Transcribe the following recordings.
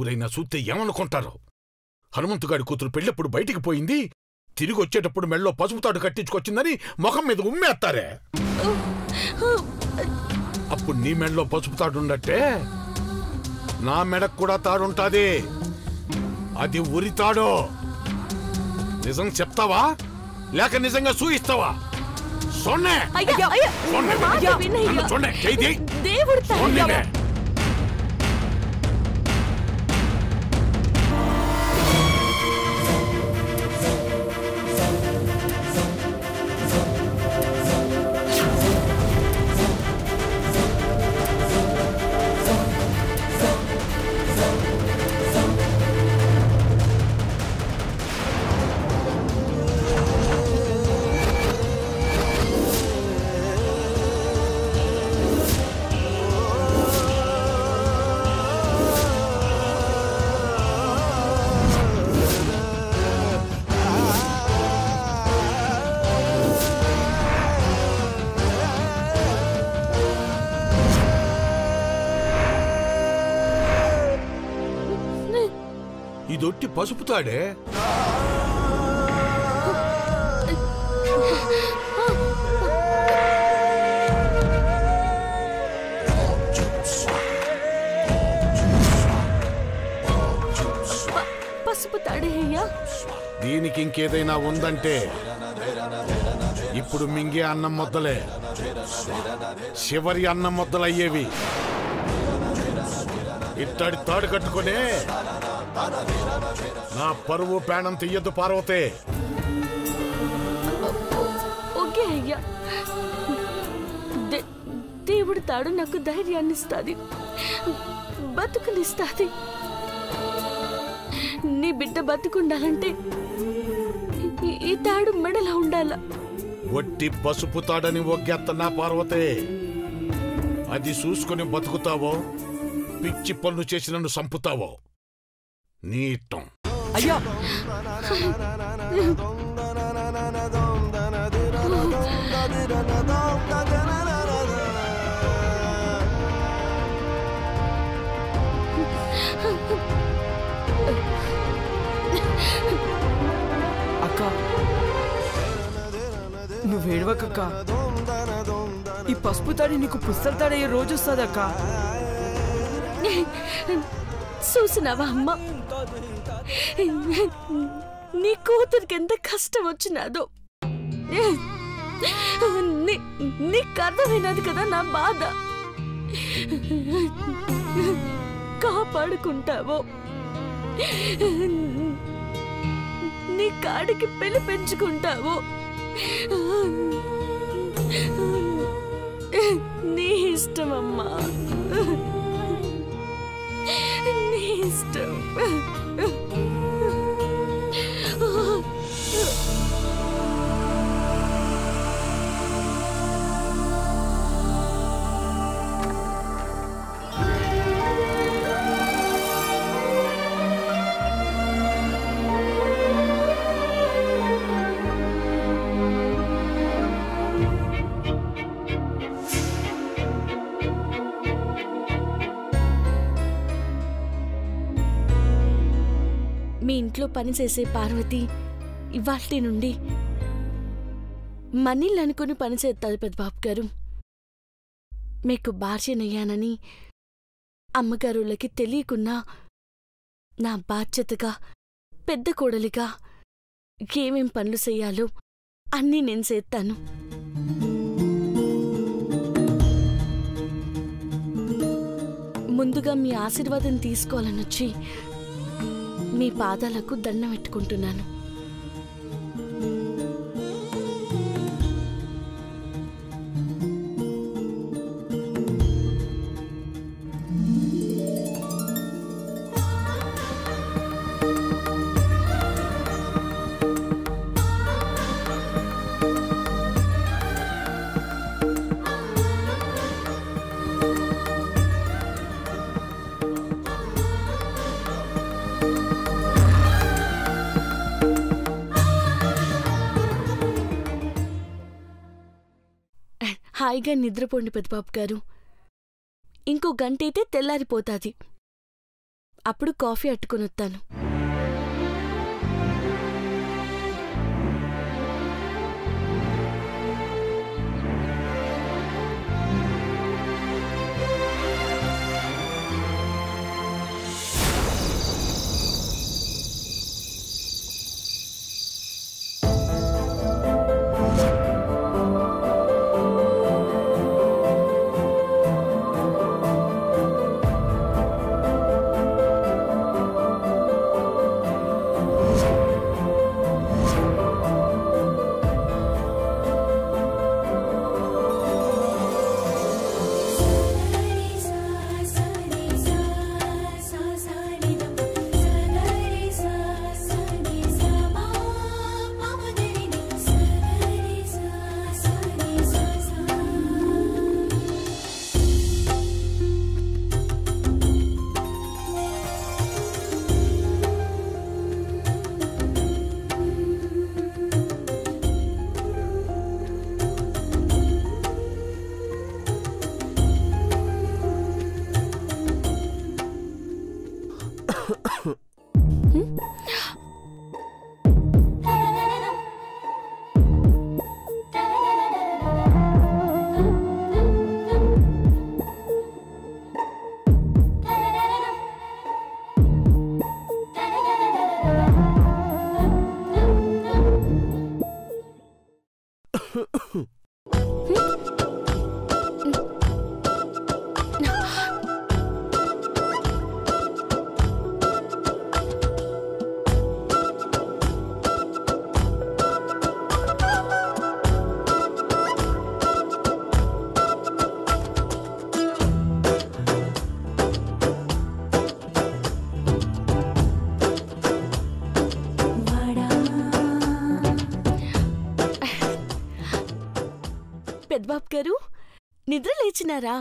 ఊరైనా చూస్తే ఏమనుకుంటారు? హనుమంతుగాడి కూతురు పెళ్ళప్పుడు బయటికి పోయింది, తిరిగి వచ్చేటప్పుడు మెళ్ళో పసుపు తాడు కట్టించుకొచ్చిందని ముఖం మీద ఉమ్మేస్తారే. అప్పుడు నీ మెళ్ళలో పసుపు తాడుండట్టే నా మెడకు కూడా తాడుంటాది. అది ఉరి తాడు. నిజం చెప్తావా లేక నిజంగా సూయిస్తావా? సొన్నే ఇదొట్టి పసుపు తాడే. పసుపు తాడే అయ్యా. దీనికి ఇంకేదైనా ఉందంటే ఇప్పుడు మింగే అన్నం ముద్దలే చివరి అన్నం ముద్దలయ్యేవి. ఇట్టడి తాడు కట్టుకునే నా పరువు ప్రాణం తీయద్దు పార్వతే. ఓకే అయ్యా. దేవుడి తాడు నాకు ధైర్యాన్ని ఇస్తాది, బతుకునిస్తాది. నీ బిడ్డ బతుకుండాలంటే ఈ తాడు మెడలో ఉండాల. ఒట్టి పసుపు తాడని ఒగ్గెత్తనా పార్వతే? అది చూసుకుని బతుకుతావో పిచ్చి పనులు చేసి నన్ను సంపుతావో నీ ఇష్టం. అయ్యా అక్క నువ్వేడవకక్క. ఈ పసుపు తాడి నీకు పుస్తల తాడయ్యే రోజు వస్తుందక్క. చూసినావా అమ్మ, నీ కూతురికి ఎంత కష్టం వచ్చినాదో. నీకు అర్థమైనది కదా నా బాధ. కాపాడుకుంటావో నీ కాడికి పెళ్లి పెంచుకుంటావో నీ ఇష్టమమ్మా, నీ ఇష్టం. మీ ఇంట్లో పనిచేసే పార్వతి ఇవాల్టి నుండి మనీళ్ళు అనుకుని పనిచేస్తారు పెద్దబాబు గారు. మీకు భార్యనయ్యానని అమ్మగారులకి తెలియకున్నా నా బాధ్యతగా పెద్ద కోడలిగా ఏమేం పనులు చెయ్యాలో అన్నీ నేను చేస్తాను. ముందుగా మీ ఆశీర్వాదం తీసుకోవాలనొచ్చి మీ పాదాలకు దండం పెట్టుకుంటున్నాను. హాయిగా నిద్రపోండి పెద్దబాబు గారు. ఇంకో గంటైతే తెల్లారిపోతాది. అప్పుడు కాఫీ అట్టుకొనొత్తాను. పెద్దబాబు గారు నిద్ర లేచినారా?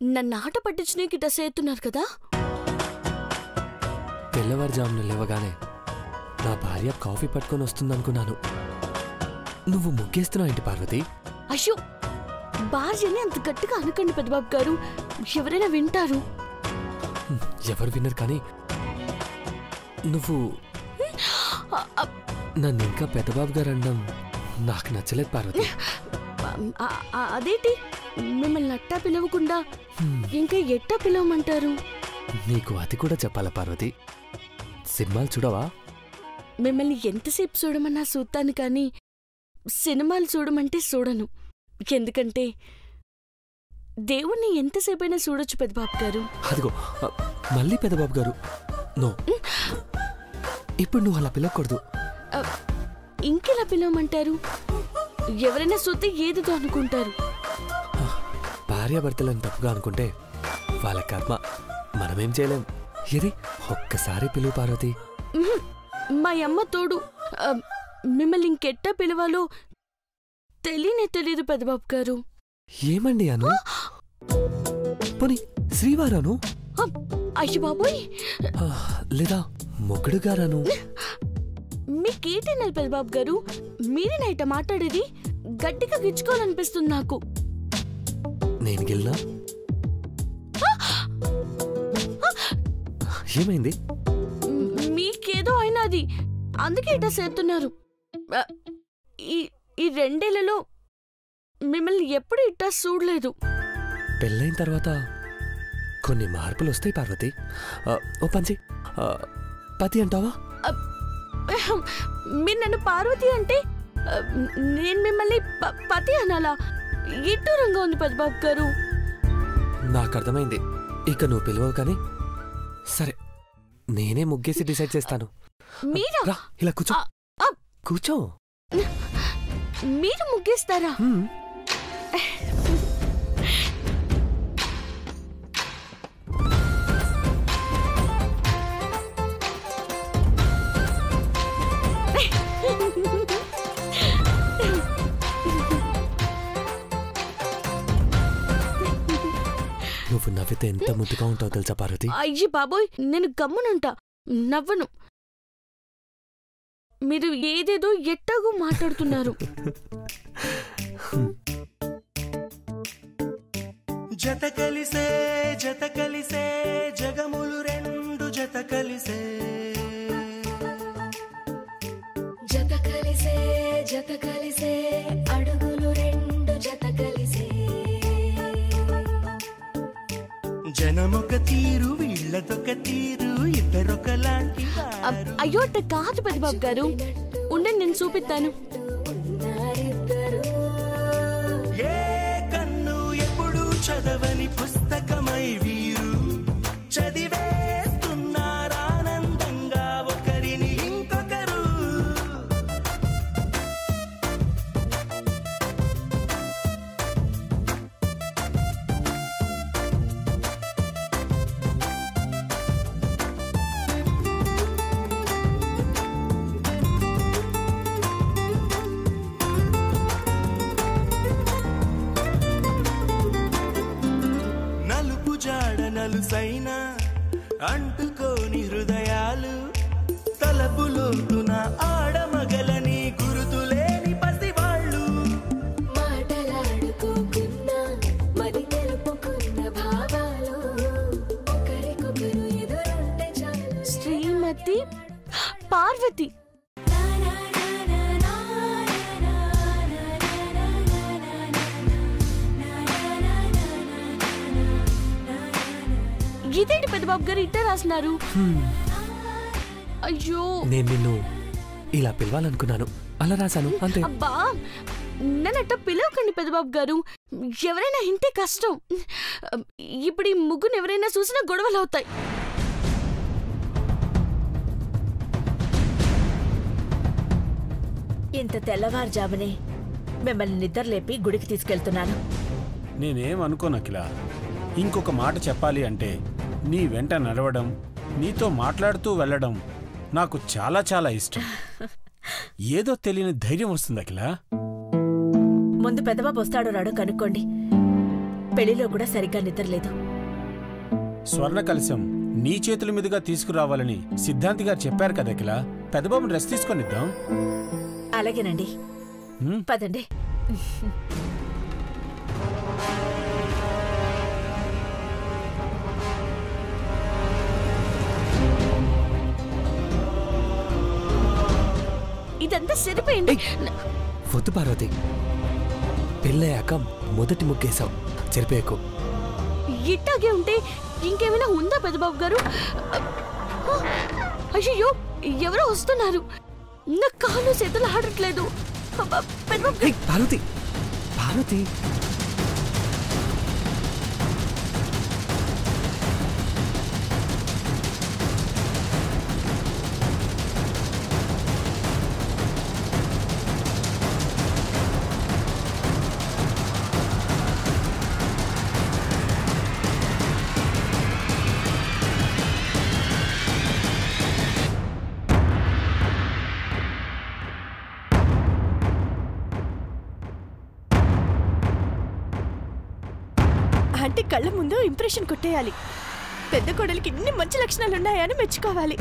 నన్ను ఆట పట్టించనీకి ఇట సేతున్నారు కదా. తెల్లవారుజామున లేవగానే నా భార్య కాఫీ పట్టుకొని వస్తుందనుకున్నాను. నువ్వు ముగ్గేస్తున్నావు ఏంటి పార్వతి? అయ్యో, భార్యని అంత గట్టిగా అనకండి పెద్దబాబు గారు, ఎవరైనా వింటారు. ఎవరు విన్నారు కానీ నువ్వు నన్ను ఇంకా పెద్దబాబు గారు అనడం నాకు నచ్చలేదు పార్వతి. అదేంటి మిమ్మల్ని అట్టా పిలవకుండా ఇంకా ఎట్టా పిలవమంటారు? నీకు అది కూడా చెప్పాలా పార్వతి? సినిమాలు చూడవా? మిమ్మల్ని ఎంతసేపు చూడమన్నా చూస్తాను కానీ సినిమాలు చూడమంటే చూడను. ఎందుకంటే దేవుణ్ణి ఎంతసేపైనా చూడొచ్చు పెద్దబాబు గారు. అదిగో మళ్ళీ పెద్దబాబు గారు. నో, ఇప్పుడు నువ్వు అలా పిలవకూడదు. ఇంకెలా పిలవమంటారు? ఎవరైనా చూస్తే ఏదిదో అనుకుంటారు. భార్యాభర్తలను తప్పుగా అనుకుంటే వాళ్ళ కర్మ, మనమేం చేయలేం. ఇది ఒక్కసారి పిలువు పార్వతి. మా అమ్మ తోడు మిమ్మల్ని ఇంకెట్టా పిలవాలో తెలీదు పెద్దబాబు గారు. ఏమండి అను? పోనీ శ్రీవారాను? అయ్య బాబోయ్, లేదా మొగుడు గారాను? మీకేటైనా పెద్దబాబు గారు, మీరేనా ఇట మాట్లాడేది? గట్టిగా గిచ్చుకోవాలనిపిస్తుంది నాకు. నేను గెలినా? ఏమైంది? మీకేదో అయినది, అందుకే ఇట చేస్తున్నారు. ఈ 2 ఏళ్లలో మిమ్మల్ని ఎప్పుడు ఇట్టా చూడలేదు. పెళ్ళైన తర్వాత కొన్ని మార్పులు వస్తాయి పార్వతి. ఓ పంచి పతి అంటావా? మీరు నన్ను పార్వతి అంటే నేను మిమ్మల్ని పతి అనాలా? ఇట్టూరంగా ఉంది పెద్దబాబు గారు. నాకు అర్థమైంది. ఇక నువ్వు పిలవవు కానీ సరే, నేనే ముగ్గేసి డిసైడ్ చేస్తాను. మీరా? ఇలా కూర్చో. కూర్చో. మీరు ముగ్గేస్తారా? నువ్వు నవ్వితే ఎంత ముద్దుగా ఉంటావు తెలుసా పార్వతి? అయ్యి బాబోయ్, నేను గమ్మునుంటా, నవ్వను. మీరు ఏదేదో ఎట్టాగో మాట్లాడుతున్నారు. జత కలిసే జగములు జనమొక తీరు వీళ్ళదొక తీరు ఇద్దరొకలాంటి అయ్యో అట్ట కాదు పెద్దబాబు గారు, ఉండండి నేను చూపిస్తాను. ఏ కన్ను ఎప్పుడు చదవని పుస్తకమై వీరు చదివేస్తున్నారానందంగా ఒకరిని ఇంకొకరు. నలుసైన అంటుకోని హృదయాలు తలపులోతున ఆడమగలని గురుతులేని పసివాళ్ళు మాటలాడుకోకున్నా మరి తెలుపుకున్న భావాలు ఒకరికొకరు ఎదురుంటే చాలు. శ్రీమతి పార్వతి. ఇదేంటి పెద్దబాబు గారు ఇట్ట రాసినారు? అయ్యో నేను నిన్ను ఇలా పిలవాలనుకున్నాను, అలా రాశాను అంతే. అబ్బా నన్నట్ట పిలవకండి పెద్దబాబు గారు, ఎవరైనా ఇంటే కష్టం. ఇప్పుడు ఈ ముగ్గురు ఎవరైనా చూసినా గొడవలు అవుతాయి. ఇంత తెల్లవారుజామునే మిమ్మల్ని నిద్రలేపి గుడికి తీసుకెళ్తున్నాను. నేనేమనుకోను అఖిల, ఇంకొక మాట చెప్పాలి అంటే నీ వెంట నడవడం, నీతో మాట్లాడుతూ వెళ్ళడం నాకు చాలా చాలా ఇష్టం. ఏదో తెలియని ధైర్యం వస్తుంది అఖిల. ముందు పెద్దబాబు వస్తాడో రాడో కనుక్కోండి. పెళ్లిలో కూడా సరిగ్గా నిద్రలేదు. స్వర్ణ కలశం నీ చేతుల మీదుగా తీసుకురావాలని సిద్ధాంతి గారు చెప్పారు కదా అఖిల. పెద్దబాబుని రెస్ట్ తీసుకొనిద్దాం. అలాగేనండి, పదండి. ఇదంతా సరిపోయింది. వద్దు పార్వతి, పెళ్ళయ్యాక మొదటి ముగ్గేశావు, చెరిపేయకు. ఇట్టాగే ఉంటే ఇంకేమైనా ఉందా పెద్దబాబు గారు? అయ్యో ఎవరో వస్తున్నారు, నా కాళ్ళు చేతులు ఆడట్లేదు. పార్వతి పార్వతి అంటే కళ్ళ ముందు ఇంప్రెషన్ కొట్టేయాలి. పెద్ద కోడలికి ఇన్ని మంచి లక్షణాలు ఉన్నాయని మెచ్చుకోవాలి.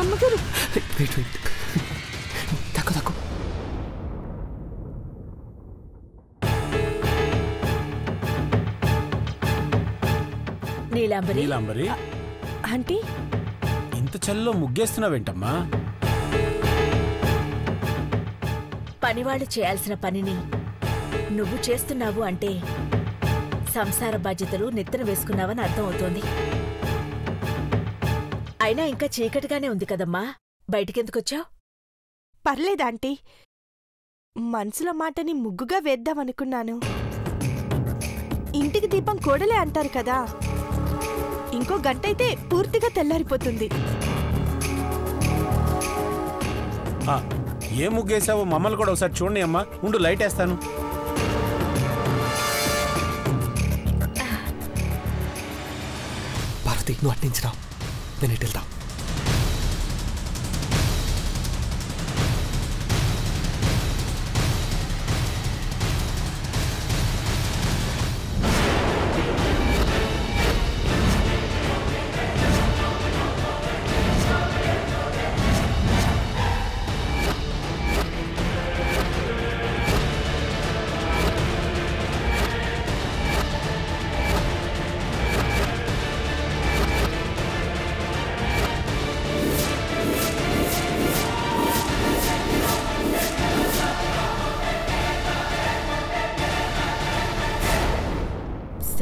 అమ్మగారు తక్కువ తక్కువ. నీలాంబరి, ఆంటీ ఇంత చల్లో ముగ్గేస్తున్నావేంటమ్మా? పనివాళ్ళు చేయాల్సిన పనిని నువ్వు చేస్తున్నావు అంటే సంసార బాధ్యతలు నెత్తిన వేసుకున్నావని అర్థం అవుతోంది. అయినా ఇంకా చీకటిగానే ఉంది కదమ్మా, బయటికెందుకొచ్చావు? పర్లేదాంటీ, మనసులో మాటని ముగ్గుగా వేద్దామనుకున్నాను. ఇంటికి దీపం కోడలే అంటారు కదా, ఇంకో గంట అయితే పూర్తిగా తెల్లారిపోతుంది. ఏ ముగ్గేసావో మమ్మల్ని కూడా ఒకసారి చూడండి అమ్మా. ఉండు, లైట్ వేస్తాను. పార్వతి నువ్వు అట్టించిరావు, నేను ఇటు వెళ్తా.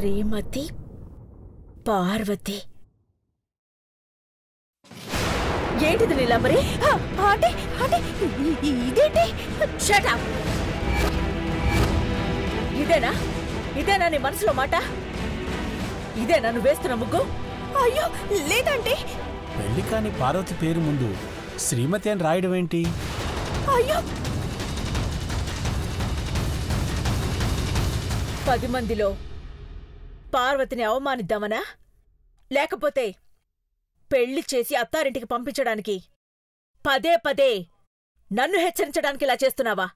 శ్రీమతి పార్వతి. ఏంటిది నీలాంబరి? అంటే అంటే ఇదేంటి? Shut up! ఇదేనా ఇదేనా నీ మనసులో మాట? ఇదేనా నువ్వు వేస్తున్న ముగ్గు? అయ్యో లేదంటే. పెళ్లి కాని పార్వతి పేరు ముందు శ్రీమతి అని రాయడం ఏంటి? అయ్యో 10 మందిలో పార్వతిని అవమానిద్దామనా? లేకపోతే పెళ్లి చేసి అత్తారింటికి పంపించడానికి పదే పదే నన్ను హెచ్చరించడానికి ఇలా చేస్తున్నావా?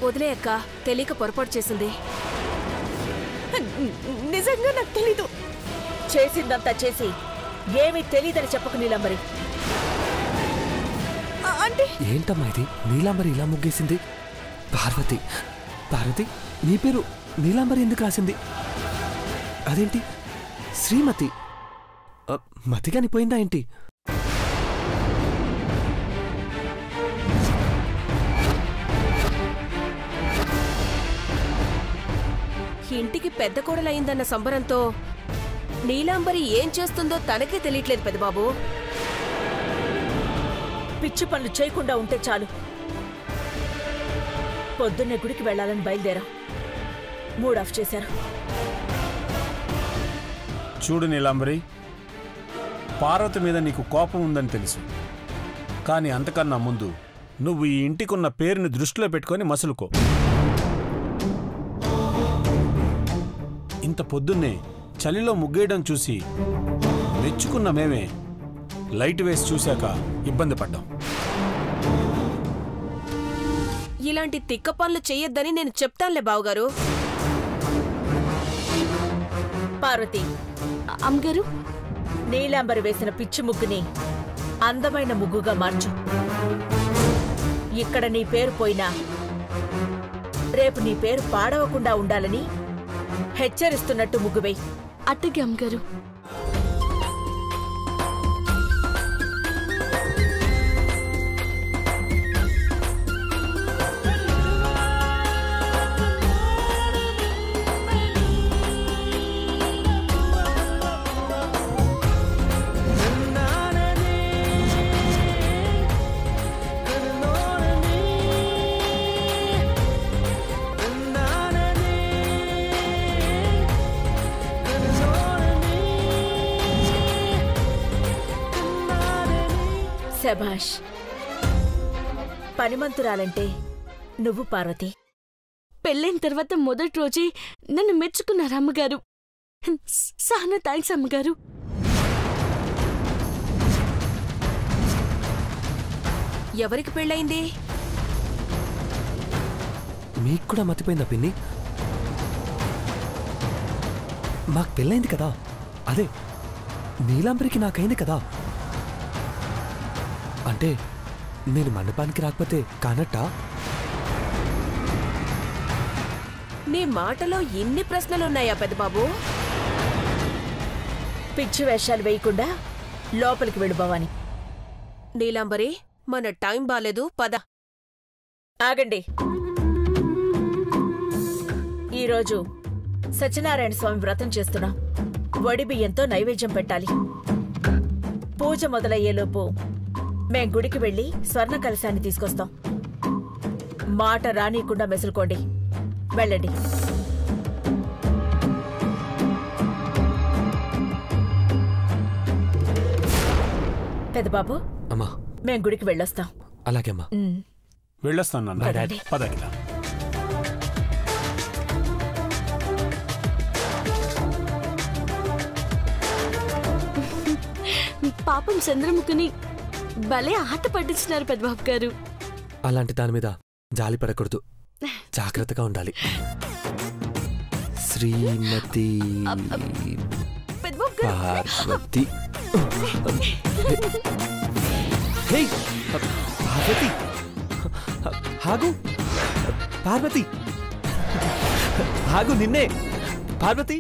వదిలే అక్క, తెలియక పొరపాటు చేసింది. నిజంగా నాకు తెలీదు. చేసిందంతా చేసి ఏమీ తెలీదని చెప్పకు నీలాంబరి. అంటే ఏంటమ్మా ఇది? నీలాంబరి ఇలా ముగ్గేసింది. పార్వతి పార్వతి నీ పేరు నీలాంబరి ఎందుకు రాసింది? అదేంటి శ్రీమతి? మతిగాని పోయిందా ఏంటి? ఇంటికి పెద్ద కోడలయిందన్న సంబరంతో నీలాంబరి ఏం చేస్తుందో తనకే తెలియట్లేదు పెద్దబాబు. పిచ్చి పనులు చేయకుండా ఉంటే చాలు. పొద్దున్నే గుడికి వెళ్లాలని బయలుదేరా. మూడ్ ఆఫ్ చేశారు. చూడు నీలాంబరి, పార్వతి మీద నీకు కోపం ఉందని తెలుసు. కానీ అంతకన్నా ముందు నువ్వు ఈ ఇంటికున్న పేరుని దృష్టిలో పెట్టుకొని మసులుకో. ఇంత పొద్దున్నే చలిలో ముగ్గేయడం చూసి మెచ్చుకున్న మేమే లైట్ వేసి చూశాక ఇబ్బంది పడ్డాం. ఇలాంటి తిక్క పనులు చెయ్యొద్దని నేను చెప్తానులే బావగారు. పార్వతి, అమ్మగారు, నీలాంబరి వేసిన పిచ్చి ముగ్గుని అందమైన ముగ్గుగా మార్చు. ఇక్కడ నీ పేరు పోయినా రేపు నీ పేరు పాడవకుండా ఉండాలని హెచ్చరిస్తున్నట్టు ముగ్గువేయి. అట్టగే అమ్మగారు. శభాష్. పనిమంతురాలంటే నువ్వు పార్వతి. పెళ్ళైన తర్వాత మొదటి రోజే నన్ను మెచ్చుకున్నారు అమ్మగారు. చాలా థ్యాంక్స్ అమ్మగారు. ఎవరికి పెళ్ళయింది? మీకు కూడా మతిపోయిందా పిన్ని? మాకు పెళ్ళైంది కదా. అదే నీలాంబరికి నాకైంది కదా. అంటే నేను మండపానికి రాకపోతే కానట్టా? నీ మాటలో ఎన్ని ప్రశ్నలున్నాయా పెద్దబాబు? పిచ్చి వేషాలు వేయకుండా లోపలికి వెళ్ళు భవాని. నీలాంబరి, మన టైం బాలేదు, పద. ఆగండి. ఈరోజు సత్యనారాయణ స్వామి వ్రతం చేస్తున్నాం. వడి బియ్యంతో నైవేద్యం పెట్టాలి. పూజ మొదలయ్యేలోపు మేం గుడికి వెళ్లి స్వర్ణ కలశాన్ని తీసుకొస్తాం. మాట రానీయకుండా మెసులుకోండి. వెళ్ళండి. పెద్దబాబు, అమ్మా మేం గుడికి వెళ్ళొస్తాం. అలాగే అమ్మా. వెళ్ళొస్తాను నాన్న. పదకిలా. పాపం చంద్రముఖిని భలే ఆట పట్టించినారు పెద్దబాబు గారు. అలాంటి దాని మీద జాలి పడకూడదు, జాగ్రత్తగా ఉండాలి. శ్రీమతి పార్వతి. పార్వతి ఆగు. పార్వతి ఆగు. నిన్నే పార్వతి.